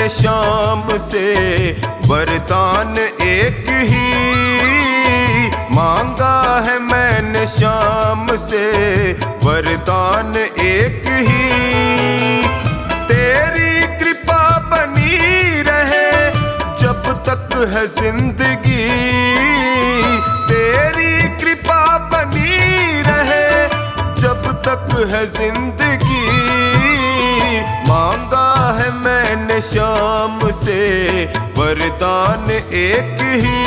मैंने शाम से वरदान एक ही मांगा है, मैंने शाम से वरदान एक ही। तेरी कृपा बनी रहे जब तक है जिंदगी, तेरी कृपा बनी रहे जब तक है जिंदगी। मांगा है मैंने शाम से वरदान एक ही,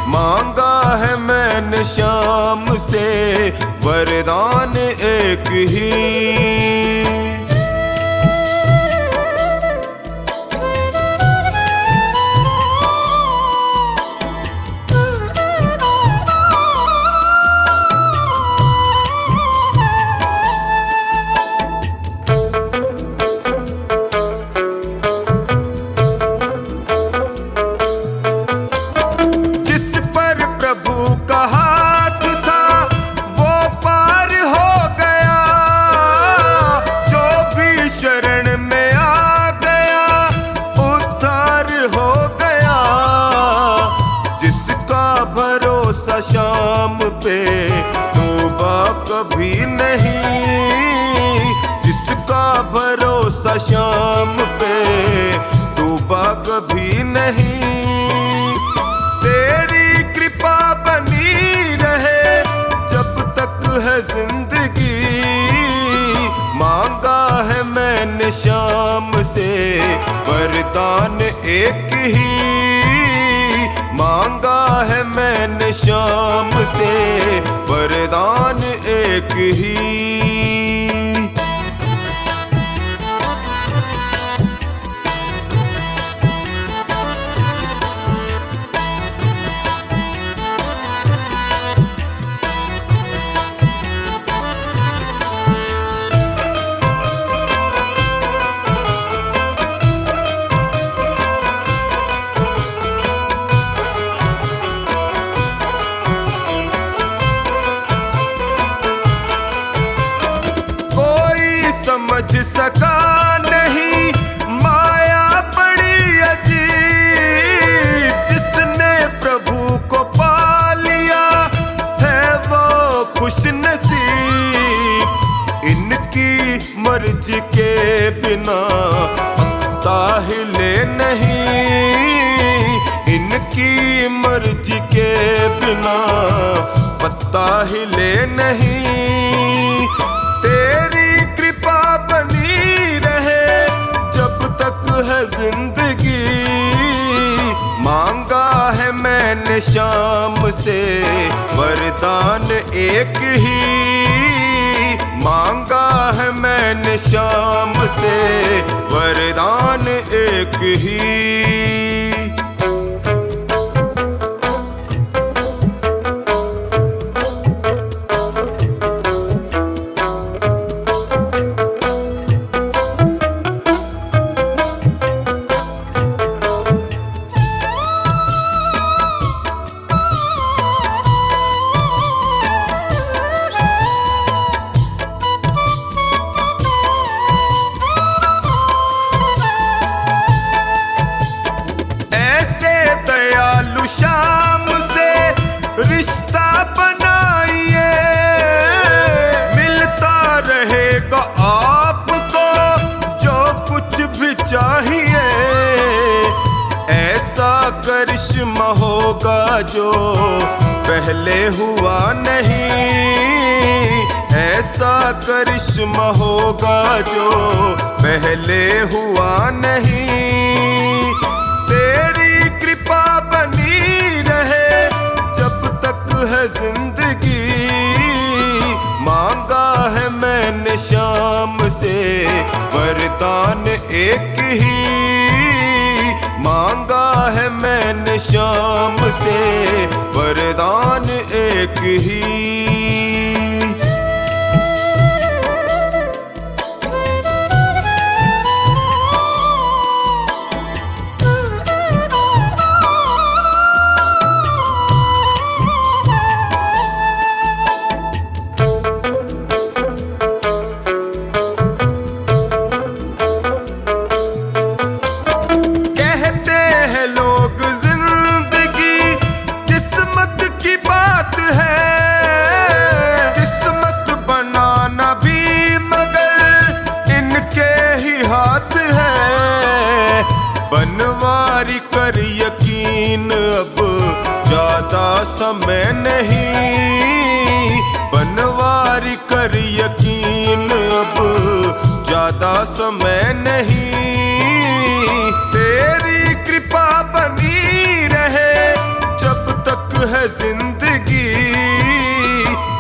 मांगा है मैंने शाम से वरदान एक ही। शाम पे तौबा कभी नहीं, जिसका भरोसा शाम पे तौबा कभी नहीं। तेरी कृपा बनी रहे जब तक है जिंदगी, मांगा है मैंने शाम से वरदान एक ही, मांगा है मैंने शाम से वरदान एक ही। समझ सका नहीं माया बड़ी अजीब, जिसने प्रभु को पा लिया है वो खुश नसीब। इनकी मर्जी के बिना पत्ता हिले नहीं, इनकी मर्जी के बिना पत्ता हिले नहीं। तेरी कृपा बनी रहे जब तक है जिंदगी, मांगा है मैंने शाम से वरदान एक ही, मांगा है मैंने शाम से वरदान एक ही। शाम से रिश्ता बनाइए, मिलता रहेगा आपको जो कुछ भी चाहिए। ऐसा करिश्मा होगा जो पहले हुआ नहीं, ऐसा करिश्मा होगा जो पहले हुआ नहीं। तेरी कृपा बनी रहे जब तक है जिंदगी, मांगा है मैंने शाम से वरदान एक ही, मांगा है मैंने शाम से वरदान एक ही। ज्यादा समय नहीं, तेरी कृपा बनी रहे जब तक है जिंदगी।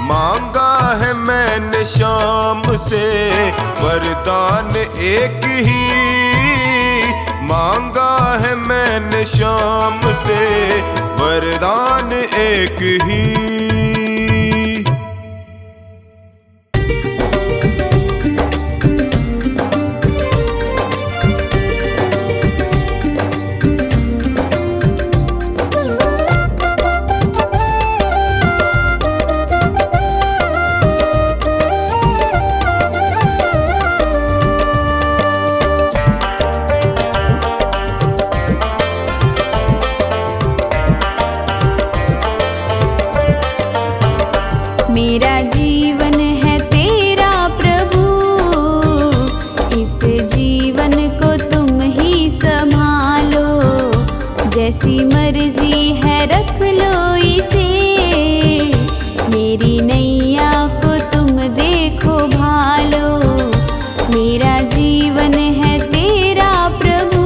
मांगा है मैंने शाम से वरदान एक ही, मांगा है मैंने शाम से वरदान एक ही। मेरा जीवन है तेरा प्रभु, इस जीवन को तुम ही संभालो। जैसी मर्जी है रख लो इसे, मेरी नैया को तुम देखो भालो। मेरा जीवन है तेरा प्रभु,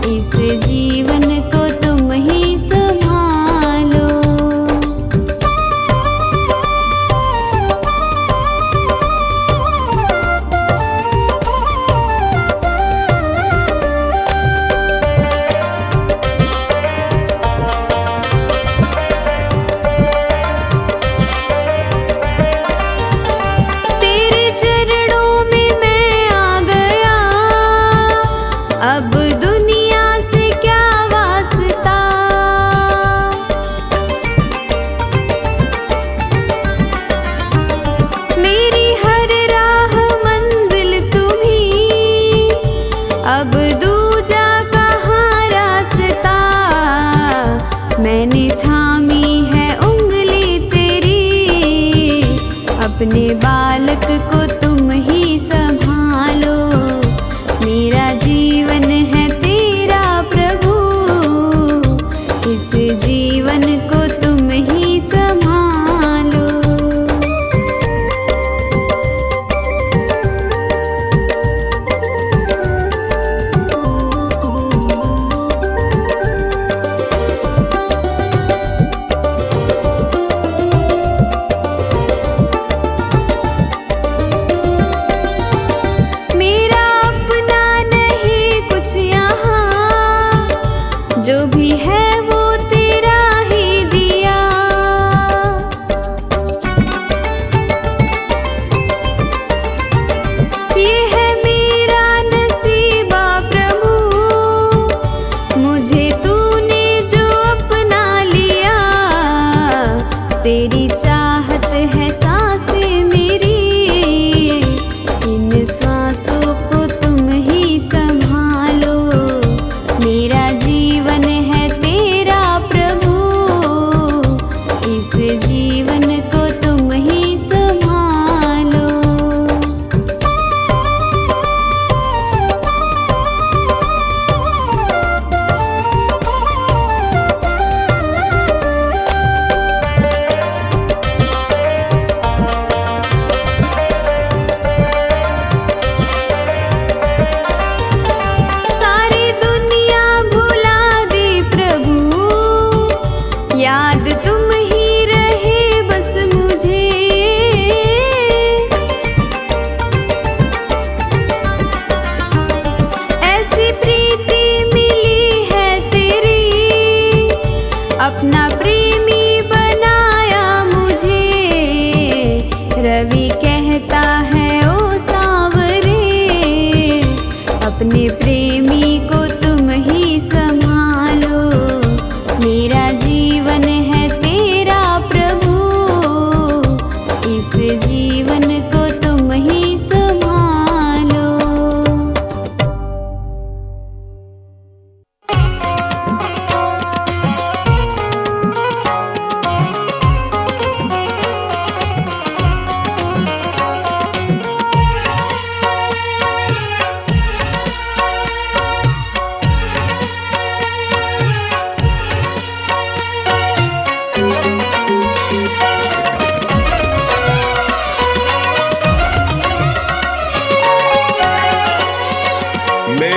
इस जीवन को तुम ही संभालो। अब दुनिया से क्या वास्ता, मेरी हर राह मंजिल तुम्ही, अब दूजा कहाँ रास्ता। मैंने थामी है उंगली तेरी, अपने बालक को तुम ही संभालो। मेरा जीवन है तेरा प्रभु, इस जीवन को तुम ही संभालो।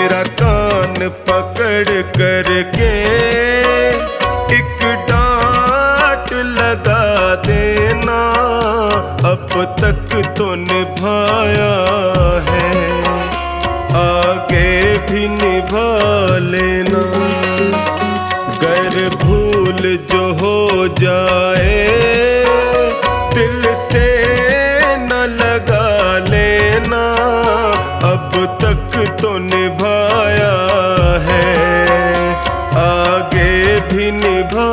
मेरा कान पकड़ करके एक डांट लगा देना, अब तक तो निभाया है, आगे भी निभा लेना। गर भूल जो हो जाए दिल से न लगा लेना, अब तक तो निभाया है, आगे भी निभा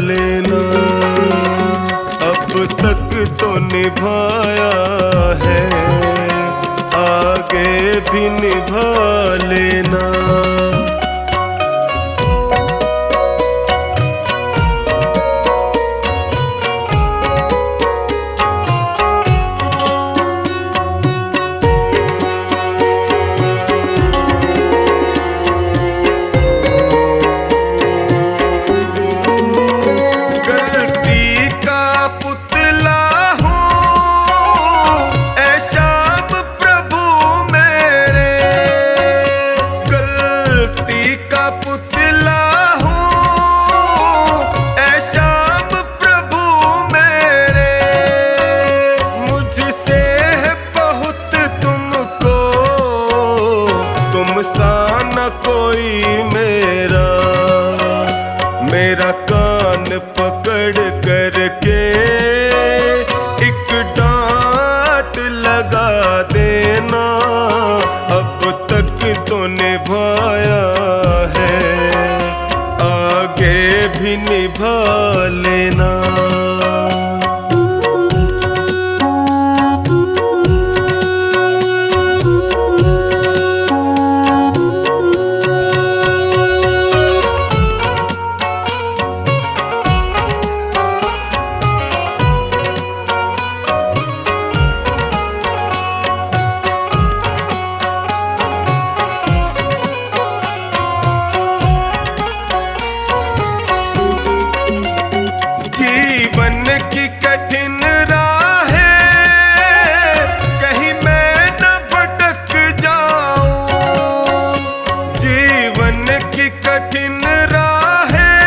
लेना। अब तक तो निभाया है, आगे भी निभा लेना। मेरा कान पकड़ करके एक डांट लगा देना, अब तक तो निभाया है, आगे भी निभा लेना। जीवन की कठिन राहें कहीं मैं न भटक जाऊं, जीवन की कठिन राहें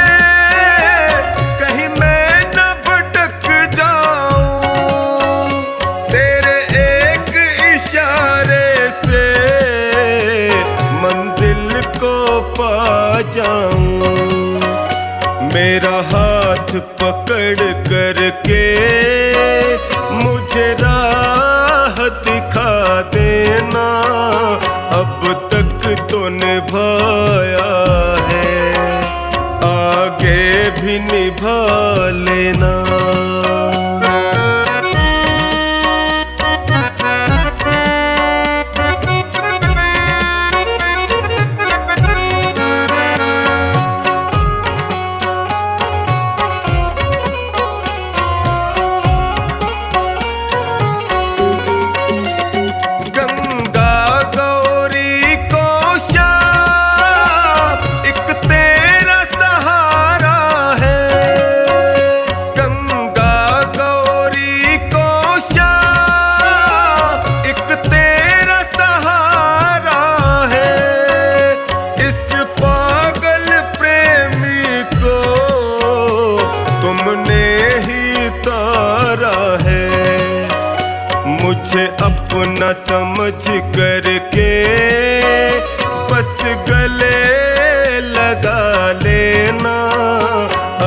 कहीं मैं न भटक जाऊं, तेरे एक इशारे से मंजिल को पा जाऊं। मेरा हाथ पकड़ करके मुझे राह दिखा देना, अब तक तो निभाया है, आगे भी निभा लेना। मुझे अपना समझ करके बस गले लगा लेना,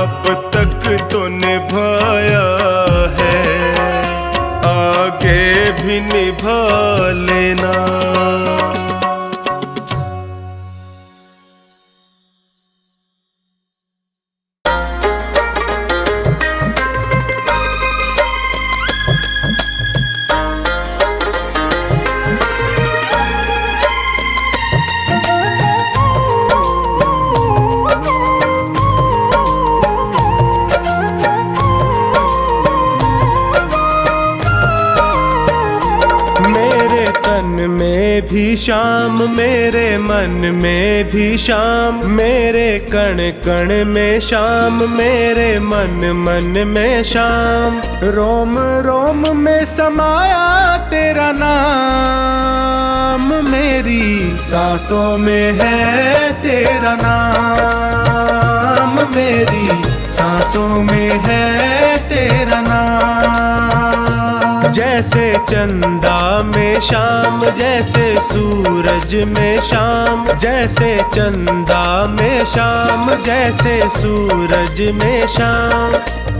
अब तक तो निभाया है, आगे भी निभा लेना। में भी शाम मेरे मन में भी शाम, मेरे कण कण में शाम, मेरे मन मन में शाम, रोम रोम में समाया तेरा नाम, मेरी सांसों में है तेरा नाम, मेरी सांसों में है तेरा नाम। जैसे चंदा में शाम, जैसे सूरज में शाम, जैसे चंदा में शाम, जैसे सूरज में शाम।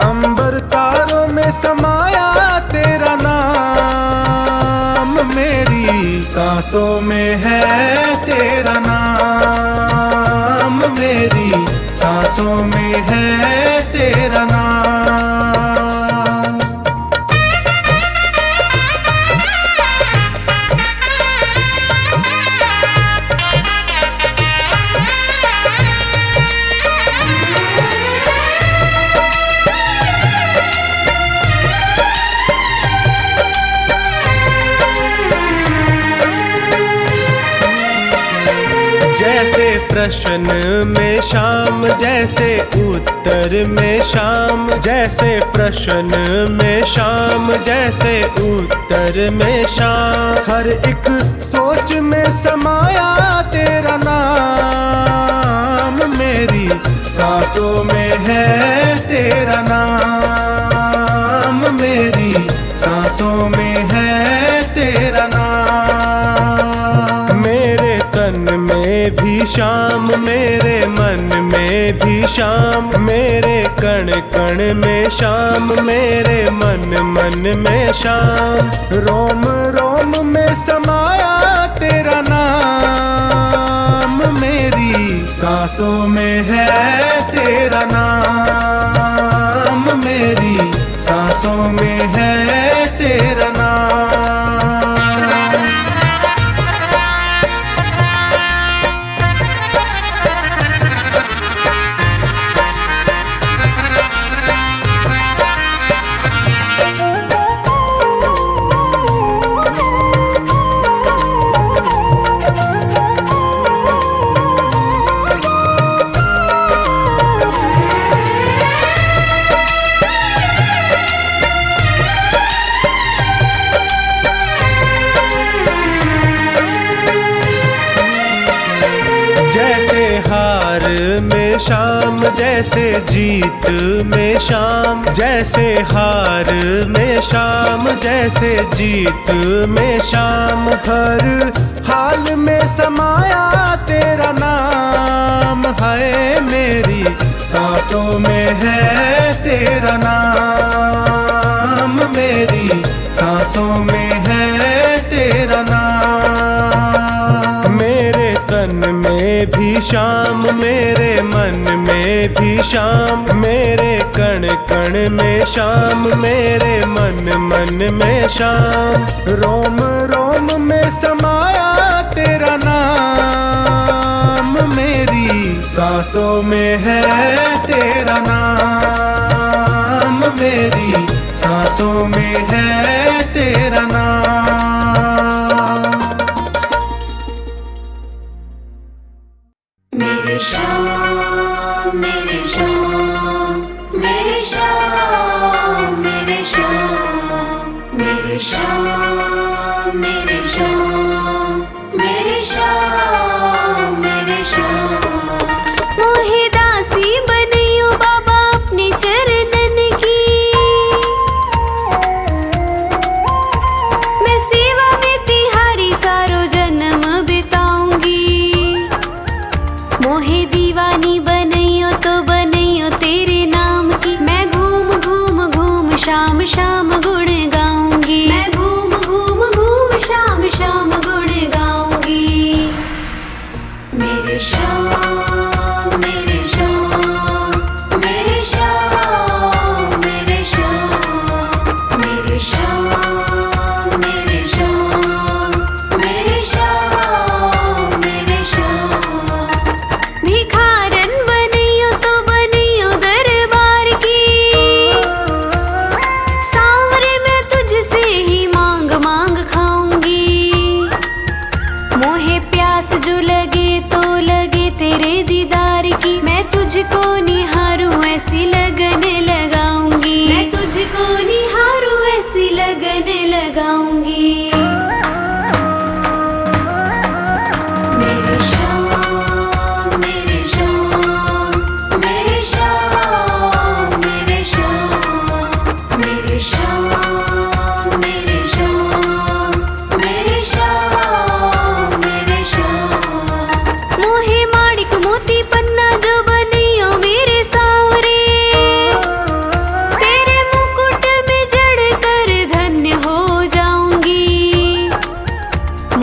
अंबर तारों में समाया तेरा नाम, मेरी सांसों में है तेरा नाम, मेरी सांसों में है तेरा नाम। जैसे प्रश्न में शाम, जैसे उत्तर में शाम, जैसे प्रश्न में शाम, जैसे उत्तर में शाम। हर एक सोच में समाया तेरा नाम, मेरी सांसों में है तेरा नाम, मेरी सांसों में है तेरा नाम। मेरे तन में भी शाम, मेरे मन में भी शाम, मेरे कण कण में शाम, मेरे मन मन में शाम। रोम रोम में समाया तेरा नाम, मेरी सांसों में है तेरा नाम, मेरी सांसों में है तेरा नाम। जैसे हार में शाम, जैसे जीत में शाम, जैसे हार में शाम, जैसे जीत में शाम। हर हाल में समाया तेरा नाम है, मेरी सांसों में है तेरा नाम, मेरी सांसों में है तेरा नाम। मेरे तन में भी शाम, मेरे मन में भी शाम, मेरे कण कण में शाम, मेरे मन मन में शाम। रोम रोम में समाया तेरा नाम, मेरी सांसों में है तेरा नाम, मेरी सांसों में है तेरा नाम। मेरे श्याम, मेरे श्याम, मेरे श्याम, मेरे श्याम, मेरे श्याम, मेरे श्याम, मेरे श्याम, मेरे श्याम। मोहे दासी बनियो बाबा अपने चरणन की, मैं सेवा में तिहारी सारो जन्म बिताऊंगी। मोहे दीवानी बनैयो तो बनैयो तेरे नाम की, मैं घूम घूम घूम शाम शाम गुण गाऊंगी। मैं घूम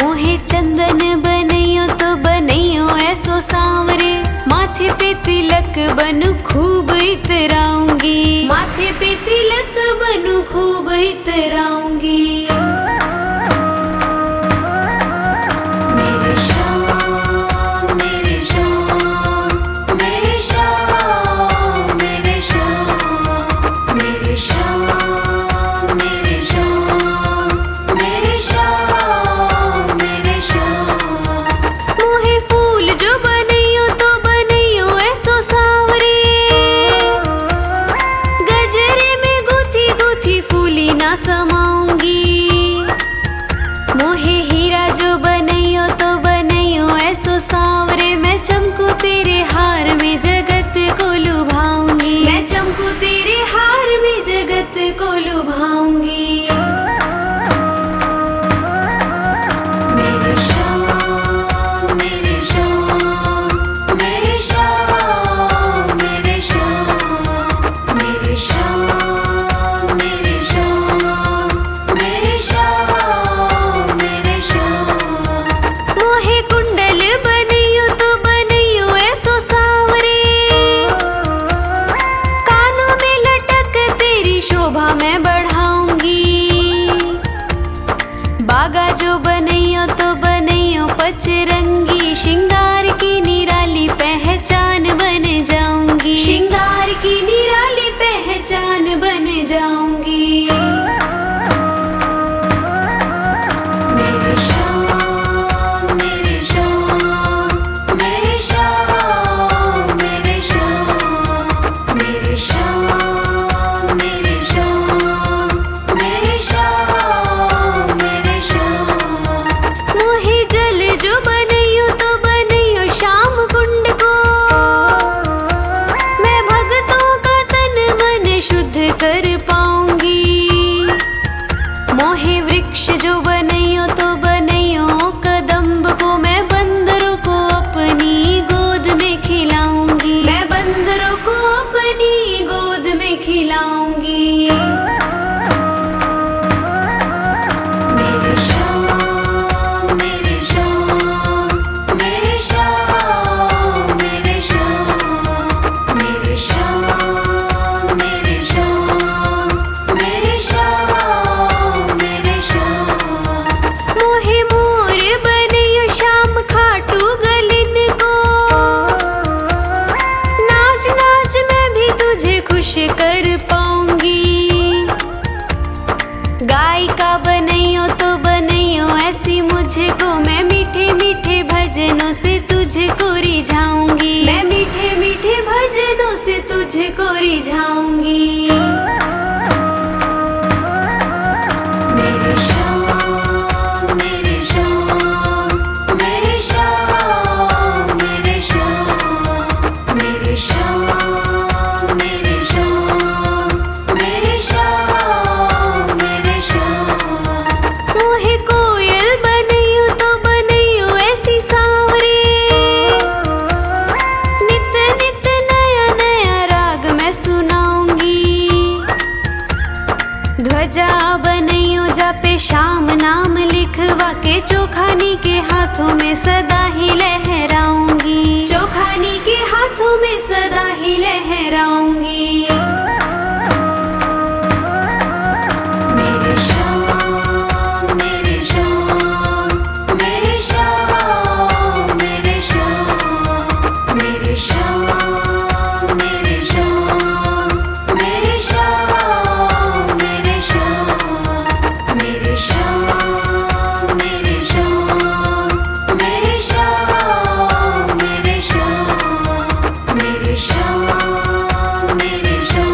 मोहे चंदन बनैयो तो बनैयो ऐसो सांवरे, माथे पे तिलक बनू खूब इतराऊंगी, माथे पे तिलक बनू खूब इतराऊंगी। मेरे श्याम मेरे श्याम मेरे श्याम मेरे श्याम मेरे श्याम मेरे श्याम मेरे श्याम मेरे श्याम। मोहे फूल जो बनैयो तो बनैयो ऐसो सांवरे, गजरे में गुथी गुथी फूली ना समाऊंगी। मोहे हीरा जो बनैयो तो बनैयो ऐसो सांवरे, मैं चमकू तेरे हार में जगत को लुभाऊंगी, मैं चमकू तेरे हार में जगत को लुभाऊंगी। मेरे श्याम मेरे श्याम मेरे श्याम मेरे श्याम मेरे श्याम मेरे श्याम मेरे श्याम मेरे श्याम। मोहे कुंडल बनैयो तो बनैयो ऐसो सांवरे, कानों में लटक तेरी शोभा मैं बढ़ाऊंगी। बागा जो बनैयो तो बनैयो पचरंगी, श्रृंगार की निराली पहचान बन जाऊंगी, श्रृंगार की निराली पहचान बन जाऊंगी। मेरे श्याम मेरे श्याम मेरे श्याम मेरे श्याम मेरे श्याम मेरे श्याम मेरे श्याम मेरे श्याम। मोहे जल जो बनैयो तो बनैयो श्याम कुंड को, मैं भक्तों का तन मन शुद्ध कर पाऊंगी। मोहे वृक्ष जो बनैयो तो बनैयो कदम्ब को, मैं बंदरों को अपनी गोद में खिलाऊंगी, मैं बंदरों को अपनी गोद में खिलाऊंगी। मेरे श्याम मेरे श्याम मेरे श्याम मेरे श्याम मेरे श्याम मेरे श्याम मेरे श्याम मेरे श्याम। मोहे मोर बनैयो श्याम खाटू गलिन को, नाच नाच मैं भी तुझे खुश कर पाऊंगी। गायिका बनैयो तो बनैयो ऐसी मुझको, मैं मीठे मीठे भजनों से तुझको रिझाऊंगी, मैं मीठे मीठे भजनों से तुझको रिझाऊंगी। मेरे श्याम मेरे श्याम मेरे श्याम मेरे श्याम मेरे श्याम मेरे श्याम मेरे श्याम मेरे श्याम। मोहे कोयल बनैयो तो बनैयो ऐसी सांवरे, नित नित नया नया राग मैं सुनाऊंगी। ध्वजा बनैयो जा पे श्याम नाम लिखवा के, चोखानी के हाथों में सदा ही लहराऊंगी, चोखानी के हाथों में सदा ही लहराऊंगी। मेरे श्याम मेरे श्याम मेरे श्याम मेरे श्याम मेरे श्याम मेरे श्याम मेरे श्याम मेरे श्याम मेरे श्याम मेरे श्याम मेरे श्याम मेरे श्याम मेरे श्याम मेरे श्याम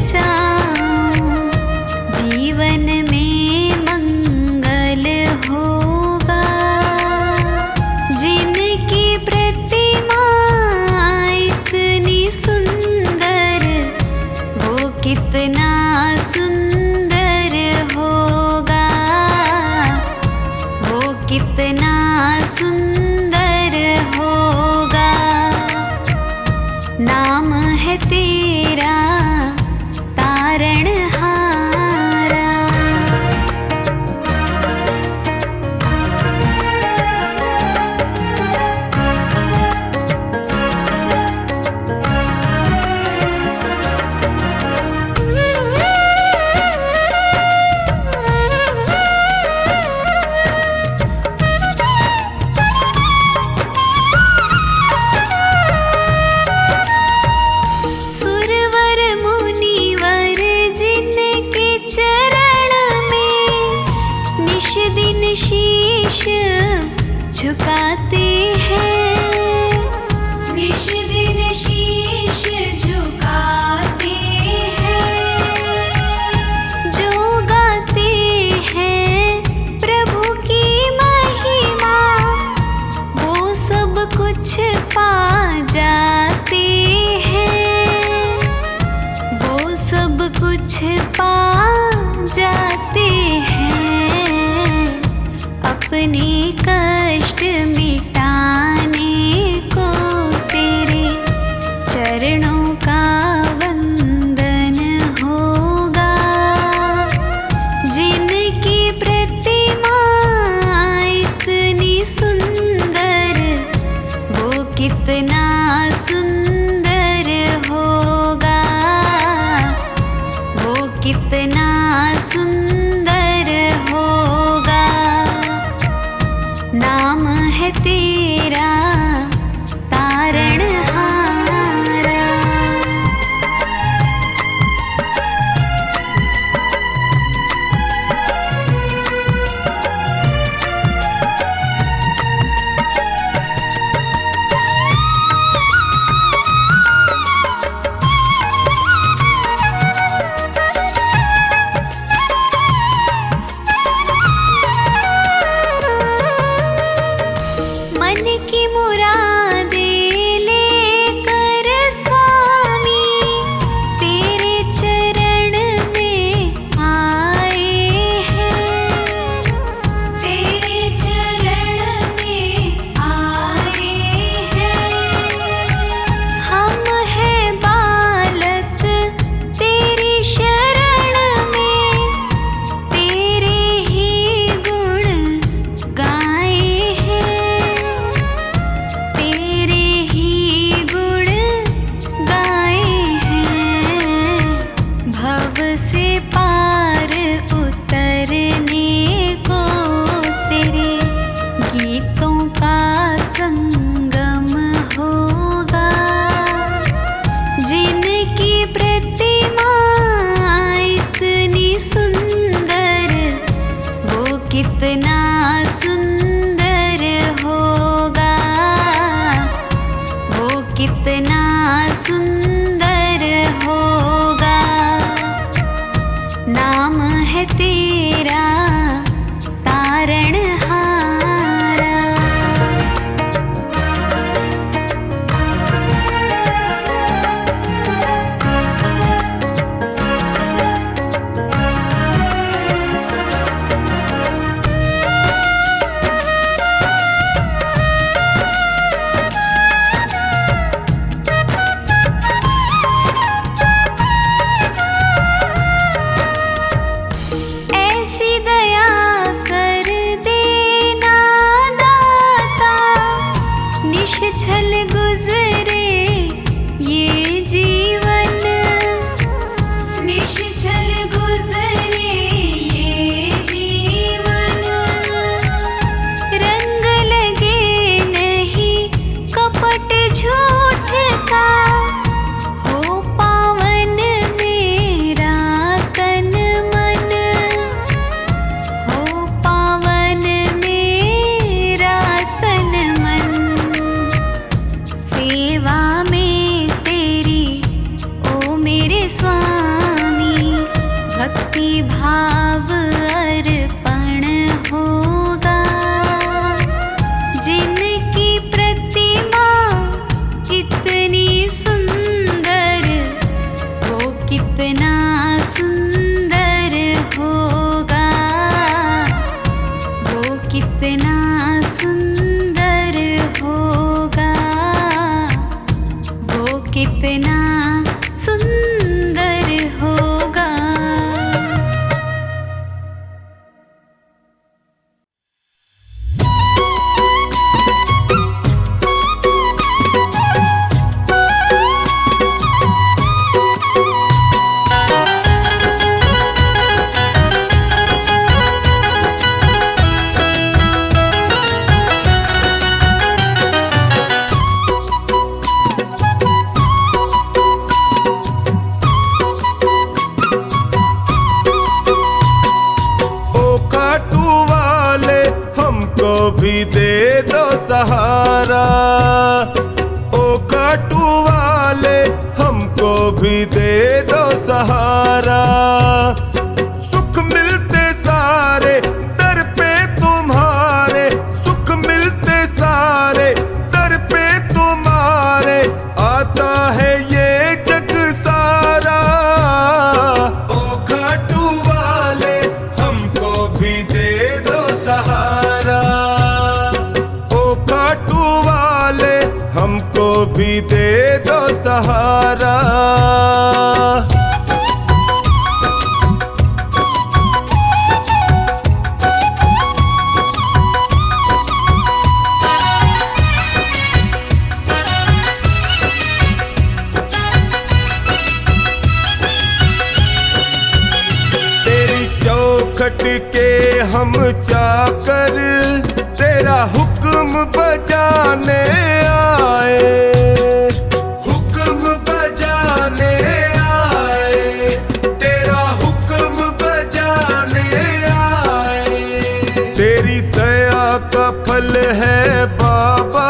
चाहूं, जीवन में मंगल होगा। जिनकी प्रतिमा इतनी सुंदर, वो कितना सुंदर होगा, वो कितना सुंदर होगा। नाम है तेरा तारणहारा। सुरवर मुनिवर जिनके चरण में निश दिन शीश झुकाते हैं, निश दिन शीश झुकाते हैं। जो गाते हैं प्रभु की महिमा, वो सब कुछ पा जाते हैं, वो सब कुछ पा जाते हैं। अपने कष्ट मिटाने को तेरे चरणों का वंदन होगा। जिनकी प्रतिमा इतनी सुंदर, वो कितना सुंदर होगा, वो कितना सुंदर होगा। नाम है तेरा तारणहारा। मन भक्ति भाव अर्पण होगा। जिनकी प्रतिमा इतनी सुंदर, वो कितना सुंदर होगा, वो कितना सुंदर होगा, वो कितना सुंदर होगा। भी दे दो सहारा, ओ काटू वाले हमको भी दे दो सहारा। सुख मिलते सारे दर पे तुम्हारे, सुख मिलते सारे दर पे तुम्हारे, आता है ये जग सारा। ओ काटू वाले हमको भी दे दो सहारा, हमको भी दे दो सहारा। तेरी चौखट के हम चाकर, तेरा हुक्म बजाने आए, हुक्म बजाने आए, तेरा हुक्म बजाने आए। तेरी दया का फल है बाबा,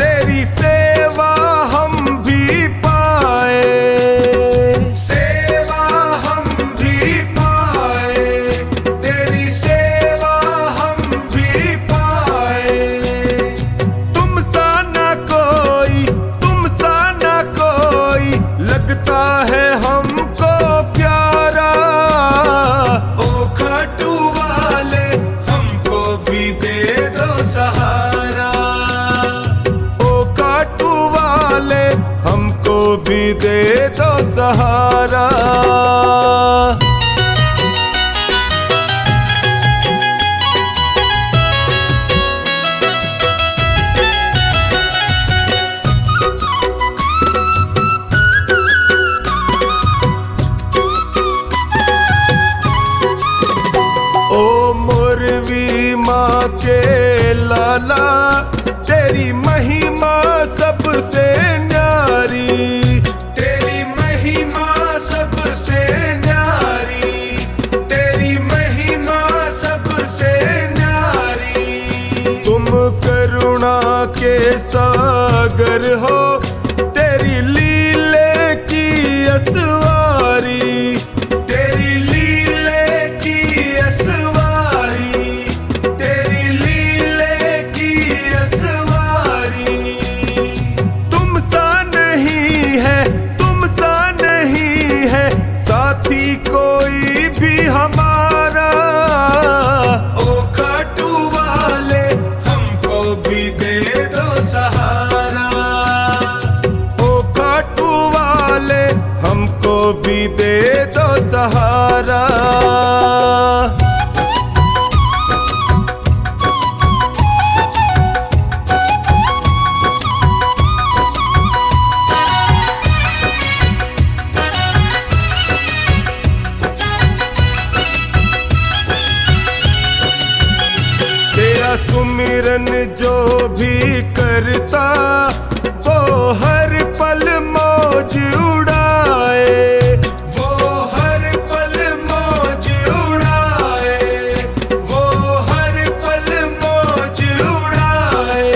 तेरी सेवा हम भी पाए, सेवा हम भी पाए, तेरी सेवा हम भी पाए। तुम सा ना कोई, तुम सा ना कोई लगता है हमको प्यारा। ओ खाटू वाले हमको भी दे दो सहारा, ओ खाटू वाले हमको भी दे दो सहारा। माँ के लाला तेरी महिमा सबसे न्यारी, तेरी महिमा सबसे न्यारी, तेरी महिमा सबसे न्यारी। तुम करुणा के सागर हो, तेरी लीले की असवारी, तेरी लीले की असवारी, तेरी लीले की असवारी। तुम सा नहीं है, तुम सा नहीं है साथी कोई भी हमारा। ओ खाटू वाले हमको भी दे दो सहारा, ओ खाटू वाले हमको भी दे दो सहारा। सुमिरन जो भी करता वो हर पल मौज उड़ाए, वो हर पल मौज उड़ाए, वो हर पल मौज उड़ाए।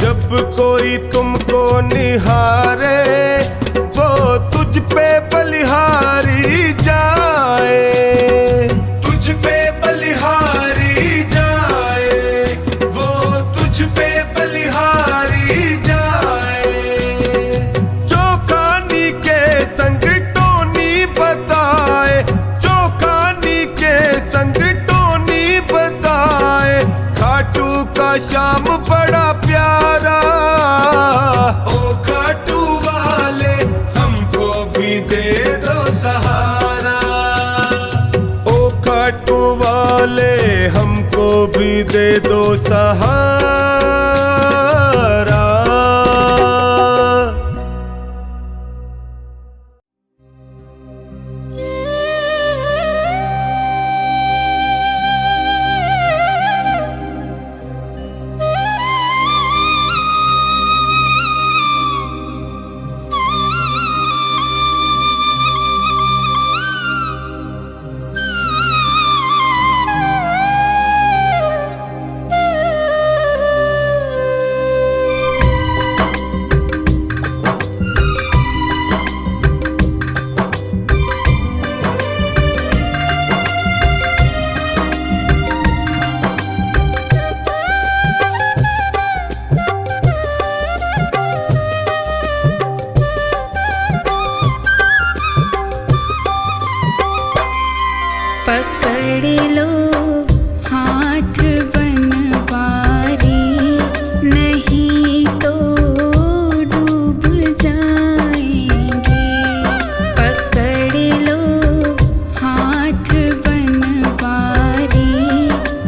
जब कोई तुमको निहारे वो तुझ पे बलिहारी श्याम बड़ा प्यारा। ओ खाटू वाले हमको भी दे दो सहारा, ओ खाटू वाले हमको भी दे दो सहारा। पकड़ लो हाथ बनवारी, नहीं तो डूब जाएंगे। पकड़ लो हाथ बनवारी,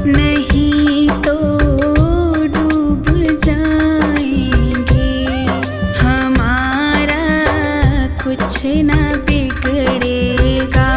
नहीं तो डूब जाएंगे। हमारा कुछ ना बिगड़ेगा,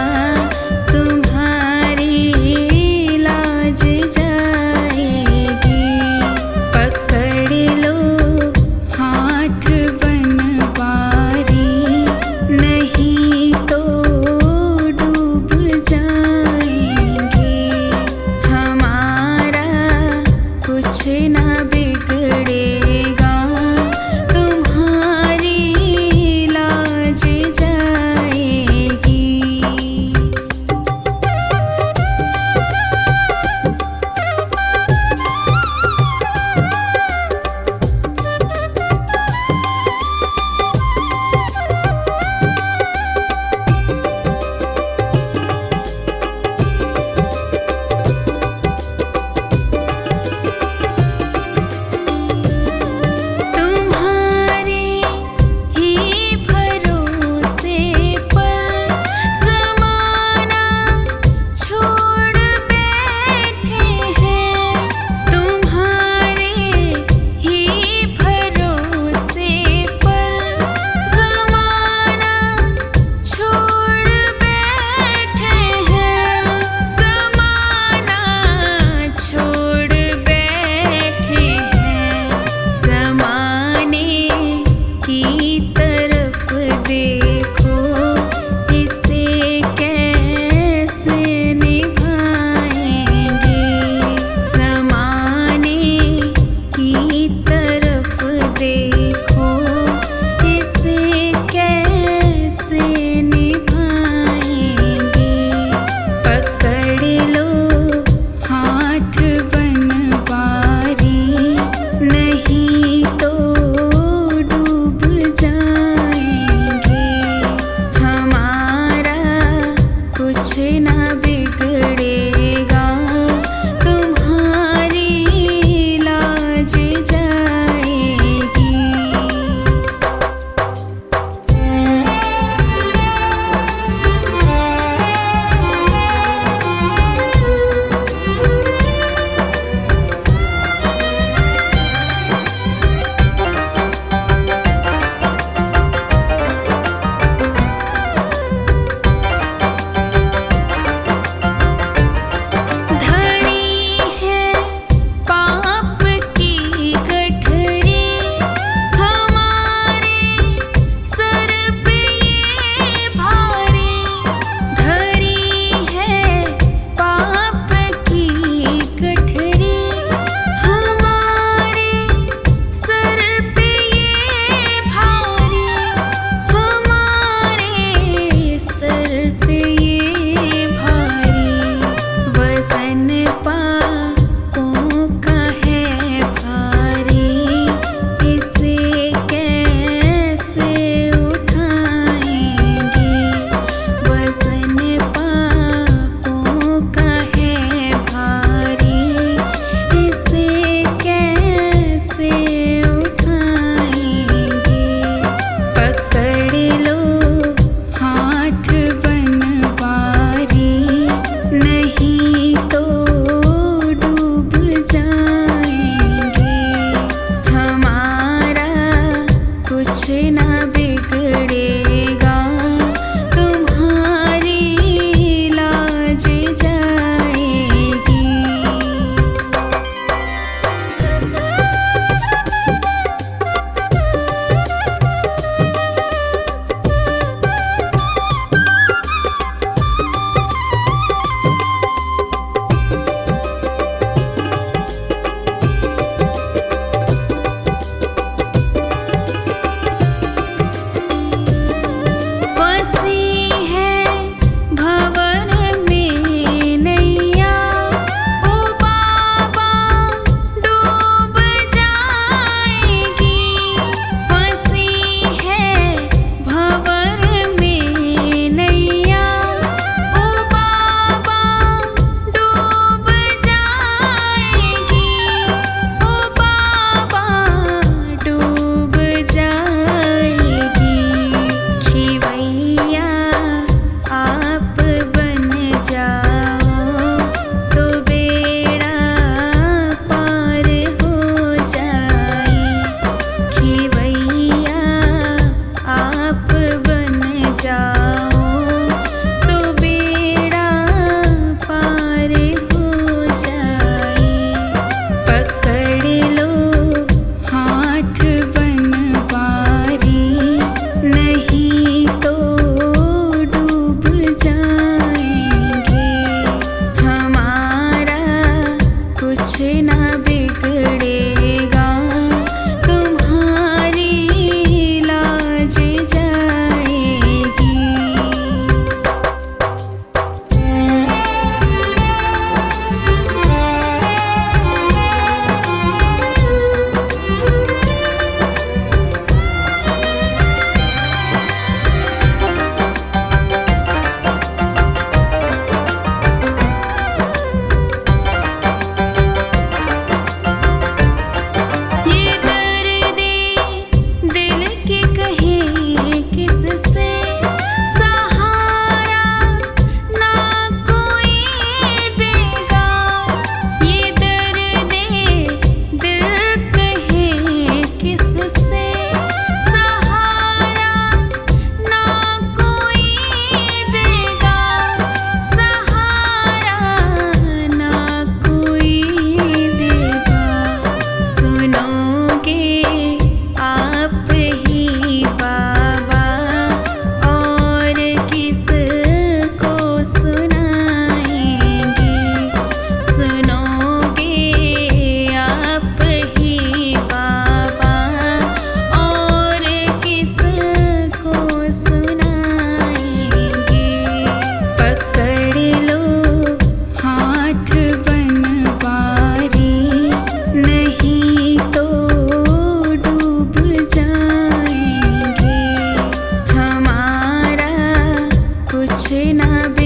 पूछे ना